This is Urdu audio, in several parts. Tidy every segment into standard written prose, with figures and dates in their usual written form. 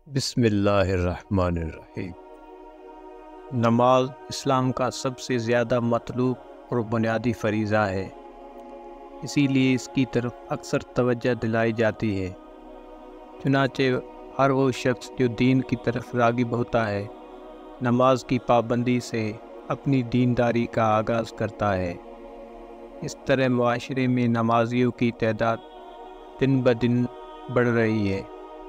بسم اللہ الرحمن الرحیم۔ نماز اسلام کا سب سے زیادہ مطلوب اور بنیادی فریضہ ہے، اسی لیے اس کی طرف اکثر توجہ دلائی جاتی ہے۔ چنانچہ ہر وہ شخص جو دین کی طرف راغب ہوتا ہے، نماز کی پابندی سے اپنی دینداری کا آغاز کرتا ہے۔ اس طرح معاشرے میں نمازیوں کی تعداد دن بدن بڑھ رہی ہے،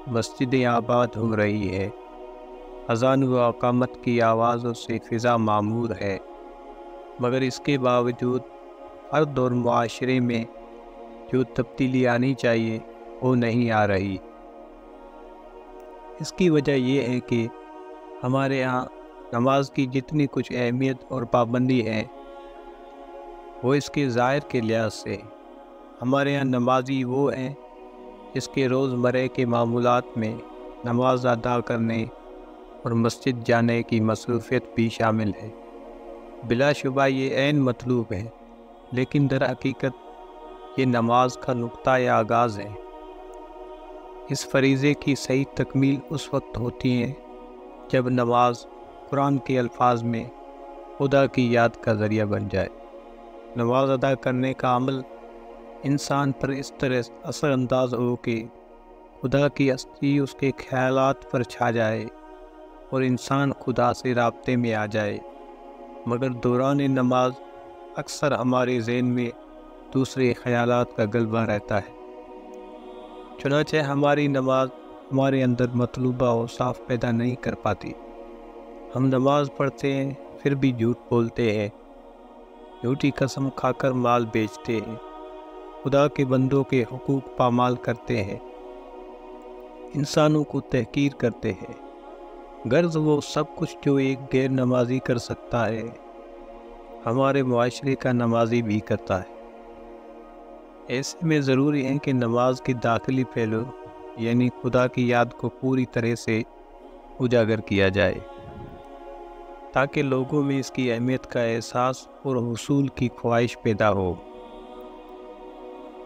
مسجدیں آباد ہو رہی ہے، اذان و اقامت کی آوازوں سے فضا معمور ہے، مگر اس کے باوجود فرد اور معاشرے میں جو تبدیلی آنی چاہیے وہ نہیں آ رہی۔ اس کی وجہ یہ ہے کہ ہمارے ہاں نماز کی جتنی کچھ اہمیت اور پابندی ہے وہ اس کے ظاہر کے لحاظ سے ہمارے ہاں نمازی وہ ہیں جس کے روزمرہ کے معمولات میں نماز ادا کرنے اور مسجد جانے کی مصروفیت بھی شامل ہے۔ بلا شبہ یہ عین مطلوب ہے، لیکن در حقیقت یہ نماز کا نقطہ آغاز ہے۔ اس فریضے کی صحیح تکمیل اس وقت ہوتی ہے جب نماز قرآن کے الفاظ میں خدا کی یاد کا ذریعہ بن جائے۔ نماز ادا کرنے کا عمل انسان پر اس طرح اثر انداز ہو کہ خدا کی ہستی اس کے خیالات پر چھا جائے اور انسان خدا سے رابطے میں آ جائے، مگر دوران نماز اکثر ہمارے ذہن میں دوسرے خیالات کا غلبہ رہتا ہے۔ چنانچہ ہماری نماز ہمارے اندر مطلوبہ اوصاف پیدا نہیں کر پاتی۔ ہم نماز پڑھتے ہیں پھر بھی جھوٹ بولتے ہیں، جھوٹی قسم کھا کر مال بیچتے ہیں، خدا کے بندوں کے حقوق پامال کرتے ہیں، انسانوں کو تحقیر کرتے ہیں، غرض وہ سب کچھ جو ایک غیر نمازی کر سکتا ہے ہمارے معاشرے کا نمازی بھی کرتا ہے۔ ایسے میں ضروری ہے کہ نماز کے داخلی پہلو یعنی خدا کی یاد کو پوری طرح سے اجاگر کیا جائے، تاکہ لوگوں میں اس کی اہمیت کا احساس اور حصول کی خواہش پیدا ہو۔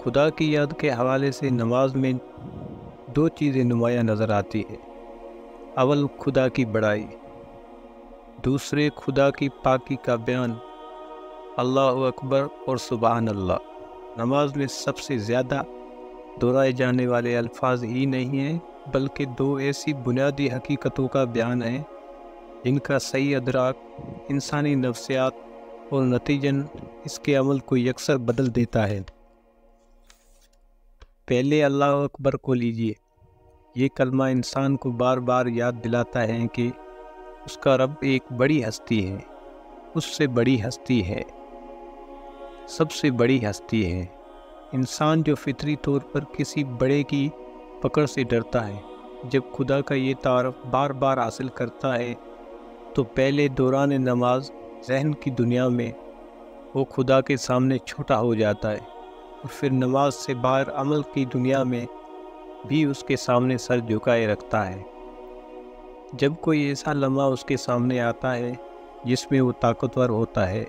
خدا کی یاد کے حوالے سے نماز میں دو چیزیں نمایاں نظر آتی ہیں۔ اول خدا کی بڑائی، دوسرے خدا کی پاکی کا بیان، اللہ اکبر اور سبحان اللہ۔ نماز میں سب سے زیادہ دہرائے جانے والے الفاظ ہی نہیں ہیں بلکہ دو ایسی بنیادی حقیقتوں کا بیان ہے جن کا صحیح ادراک انسانی نفسیات اور نتیجن اس کے عمل کو یکسر بدل دیتا ہے۔ پہلے اللہ اکبر کو لیجئے۔ یہ کلمہ انسان کو بار بار یاد دلاتا ہے کہ اس کا رب ایک بڑی ہستی ہے، اس سے بڑی ہستی ہے، سب سے بڑی ہستی ہے۔ انسان جو فطری طور پر کسی بڑے کی پکڑ سے ڈرتا ہے، جب خدا کا یہ تعارف بار بار حاصل کرتا ہے تو پہلے دوران نماز ذہن کی دنیا میں وہ خدا کے سامنے چھوٹا ہو جاتا ہے، اور پھر نماز سے باہر عمل کی دنیا میں بھی اس کے سامنے سر جھکائے رکھتا ہے۔ جب کوئی ایسا لمحہ اس کے سامنے آتا ہے جس میں وہ طاقتور ہوتا ہے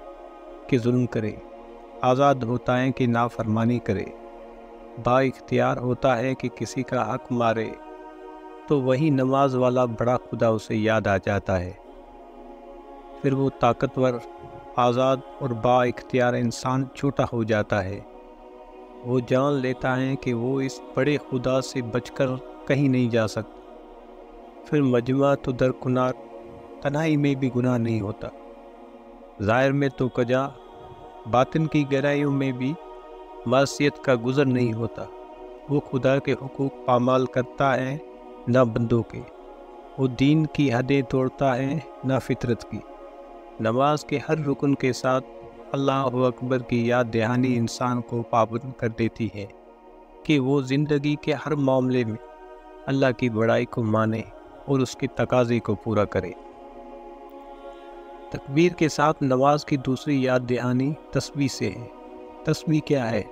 کہ ظلم کرے، آزاد ہوتا ہے کہ نافرمانی کرے، با اختیار ہوتا ہے کہ کسی کا حق مارے، تو وہی نماز والا بڑا خدا اسے یاد آ جاتا ہے۔ پھر وہ طاقتور، آزاد اور با اختیار انسان چھوٹا ہو جاتا ہے۔ وہ جان لیتا ہے کہ وہ اس بڑے خدا سے بچ کر کہیں نہیں جا سکتا۔ پھر مجمع تو درکنار، تنہائی میں بھی گناہ نہیں ہوتا، ظاہر میں تو کجا، باطن کی گہرائیوں میں بھی معصیت کا گزر نہیں ہوتا۔ وہ خدا کے حقوق پامال کرتا ہے نہ بندوں کے، وہ دین کی حدیں توڑتا ہے نہ فطرت کی۔ نماز کے ہر رکن کے ساتھ اللہ اکبر کی یاد دہانی انسان کو پابند کر دیتی ہے کہ وہ زندگی کے ہر معاملے میں اللہ کی بڑائی کو مانے اور اس کے تقاضے کو پورا کرے۔ تکبیر کے ساتھ نماز کی دوسری یاد دہانی تسبیح سے ہے۔ تسبیح کیا ہے؟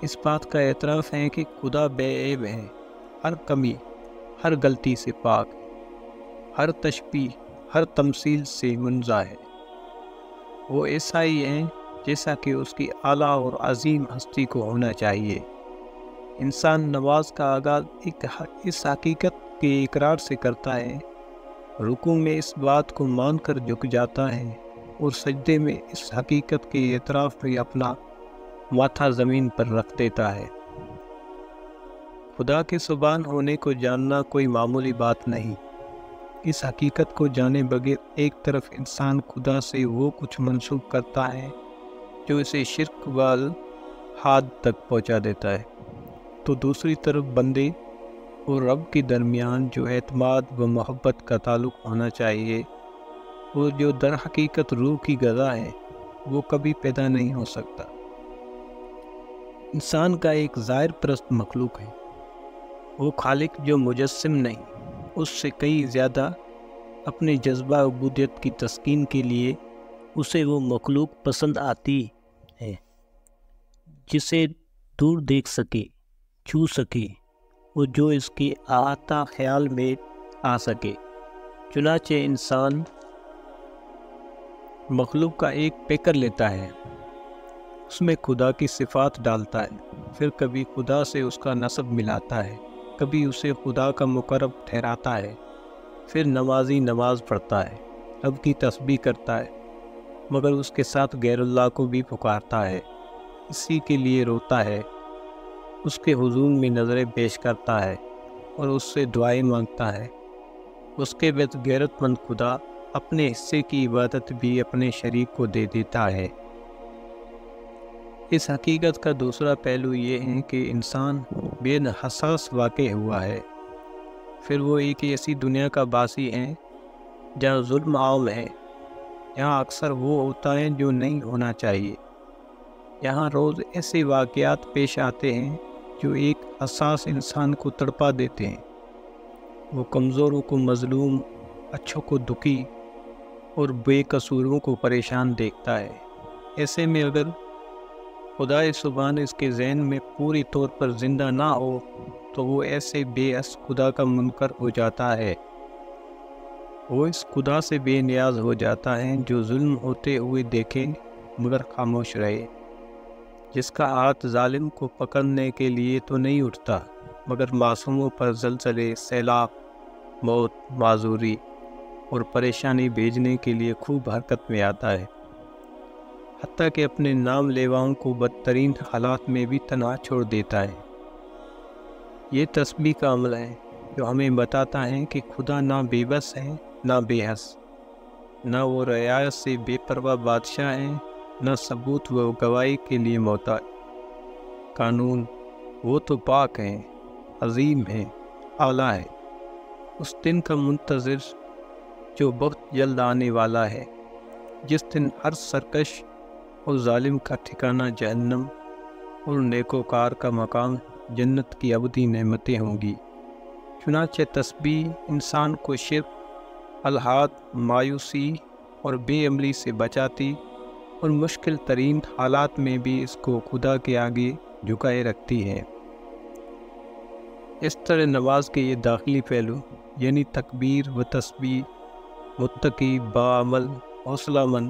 اس بات کا اعتراف ہے کہ خدا بے عیب ہے، ہر کمی، ہر غلطی سے پاک، ہر تشبیہ، ہر تمثیل سے منزہ ہے۔ وہ ایسا ہی ہے جیسا کہ اس کی اعلیٰ اور عظیم ہستی کو ہونا چاہیے۔ انسان نماز کا آغاز اس حقیقت کے اقرار سے کرتا ہے، رکوع میں اس بات کو مان کر جھک جاتا ہے اور سجدے میں اس حقیقت کے اعتراف میں اپنا ماتھا زمین پر رکھ دیتا ہے۔ خدا کے سبحان ہونے کو جاننا کوئی معمولی بات نہیں۔ اس حقیقت کو جانے بغیر ایک طرف انسان خدا سے وہ کچھ منسوب کرتا ہے جو اسے شرک وال حد تک پہنچا دیتا ہے، تو دوسری طرف بندے اور رب کے درمیان جو اعتماد و محبت کا تعلق ہونا چاہیے اور جو در حقیقت روح کی غذا ہے، وہ کبھی پیدا نہیں ہو سکتا۔ انسان کا ایک ظاہر پرست مخلوق ہے، وہ خالق جو مجسم نہیں، اس سے کئی زیادہ اپنے جذبہ عبودیت کی تسکین کے لیے اسے وہ مخلوق پسند آتی ہے جسے دور دیکھ سکے، چھو سکے اور جو اس کے احاطہ خیال میں آ سکے۔ چنانچہ انسان مخلوق کا ایک پیکر لیتا ہے، اس میں خدا کی صفات ڈالتا ہے، پھر کبھی خدا سے اس کا نسب ملاتا ہے، کبھی اسے خدا کا مقرب ٹھہراتا ہے، پھر نمازی نماز پڑھتا ہے، رب کی تسبیح کرتا ہے، مگر اس کے ساتھ غیر اللہ کو بھی پکارتا ہے، اسی کے لیے روتا ہے، اس کے حضور میں نظریں پیش کرتا ہے اور اس سے دعائیں مانگتا ہے۔ اس کے بعد غیرت مند خدا اپنے حصے کی عبادت بھی اپنے شریک کو دے دیتا ہے۔ اس حقیقت کا دوسرا پہلو یہ ہے کہ انسان بے حساس واقع ہوا ہے، پھر وہ ایک ایسی دنیا کا باسی ہے جہاں ظلم عام ہے، یہاں اکثر وہ ہوتا ہے جو نہیں ہونا چاہیے، یہاں روز ایسے واقعات پیش آتے ہیں جو ایک حساس انسان کو تڑپا دیتے ہیں، وہ کمزوروں کو مظلوم، اچھوں کو دکھی اور بے قصوروں کو پریشان دیکھتا ہے۔ ایسے میں اگر خدا سبحان اس کے ذہن میں پوری طور پر زندہ نہ ہو تو وہ ایسے بے حس خدا کا منکر ہو جاتا ہے، وہ اس خدا سے بے نیاز ہو جاتا ہے جو ظلم ہوتے ہوئے دیکھے مگر خاموش رہے، جس کا ہاتھ ظالم کو پکڑنے کے لیے تو نہیں اٹھتا مگر معصوموں پر زلزلے، سیلاب، موت، معذوری اور پریشانی بھیجنے کے لیے خوب حرکت میں آتا ہے، حتیٰ کہ اپنے نام لیواؤں کو بدترین حالات میں بھی تنہا چھوڑ دیتا ہے۔ یہ تسبیح کا عمل ہے جو ہمیں بتاتا ہے کہ خدا نہ بے بس ہے، نہ بے حس، نہ وہ رعایت سے بے پرواہ بادشاہ ہے، نہ ثبوت و گواہی کے لیے محتاج۔ قانون وہ تو پاک ہیں، عظیم ہیں، اعلیٰ ہے، اس دن کا منتظر جو بہت جلد آنے والا ہے، جس دن ہر سرکش اور ظالم کا ٹھکانہ جہنم اور نیکوکار کا مقام جنت کی ابدی نعمتیں ہوں گی۔ چنانچہ تسبیح انسان کو شرک، الحاد، مایوسی اور بے عملی سے بچاتی اور مشکل ترین حالات میں بھی اس کو خدا کے آگے جھکائے رکھتی ہے۔ اس طرح نماز کے یہ داخلی پہلو یعنی تکبیر و تسبیح متقی، باعمل، حوصلہ مند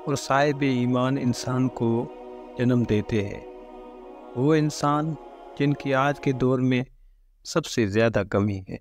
اور صاحب ایمان انسان کو جنم دیتے ہیں، وہ انسان جن کی آج کے دور میں سب سے زیادہ کمی ہے۔